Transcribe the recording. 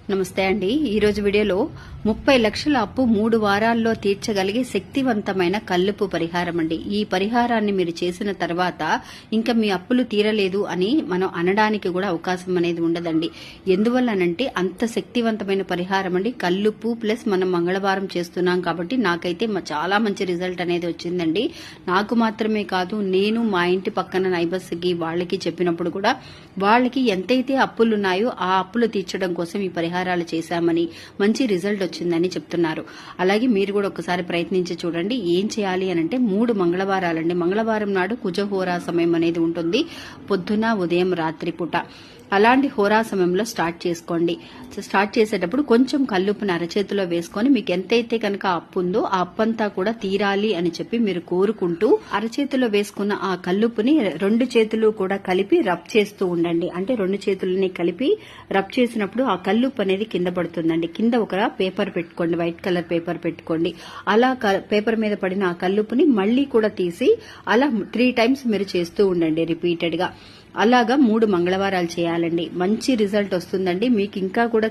నమస్తే అండి. ఈ రోజు వీడియోలో 30 లక్షల అప్పు 3 వారాల్లో తీర్చగలిగే శక్తివంతమైన కల్లుపు పరిహారం అండి. ఈ పరిహారాన్ని మీరు చేసిన తర్వాత ఇంకా మీ అప్పులు తీరలేదు అని మనం అనడానికి కూడా అవకాశం అనేది ఉండదండి. ఎందువల్లనంటే అంత శక్తివంతమైన పరిహారం అండి. కల్లుపు ప్లస్ మనం మంగళవారం చేస్తున్నాం కాబట్టి నాకైతే చాలా మంచి రిజల్ట్ అనేది వచ్చిందండి. నాకు మాత్రమే కాదు, నేను మా ఇంటి పక్కన నైబర్స్ కి వాళ్ళకి చెప్పినప్పుడు కూడా వాళ్ళకి ఎంతైతే అప్పులున్నాయో ఆ అప్పులు తీర్చడం కోసం ఈ పరిహారాలు చేశామని మంచి రిజల్ట్ వచ్చిందని చెప్తున్నారు. అలాగే మీరు కూడా ఒకసారి ప్రయత్నించి చూడండి. ఏం చేయాలి అనంటే 3 మంగళవారాలండి. మంగళవారం నాడు కుజహోరా సమయం అనేది ఉంటుంది, పొద్దున ఉదయం రాత్రి పూట. అలాంటి హోరా సమయంలో స్టార్ట్ చేసుకోండి. స్టార్ట్ చేసేటప్పుడు కొంచెం కల్లుపుని అరచేతిలో వేసుకొని మీకు ఎంతైతే కనుక అప్పు ఉందో ఆ అప్పంతా కూడా తీరాలి అని చెప్పి మీరు కోరుకుంటూ అరచేతిలో వేసుకున్న ఆ కల్లుపుని 2 చేతులు కూడా కలిపి రబ్ చేస్తూ ఉండండి. అంటే 2 చేతులని కలిపి రబ్ చేసినప్పుడు ఆ కల్లుపు అనేది కింద పడుతుందండి. కింద ఒక పేపర్ పెట్టుకోండి, వైట్ కలర్ పేపర్ పెట్టుకోండి. అలా పేపర్ మీద పడిన ఆ కల్లుపుని మళ్లీ కూడా తీసి అలా 3 టైమ్స్ మీరు చేస్తూ ఉండండి రిపీటెడ్ గా. అలాగా 3 మంగళవారాలు చేయాలండి. మంచి రిజల్ట్ వస్తుందండి. మీకు ఇంకా కూడా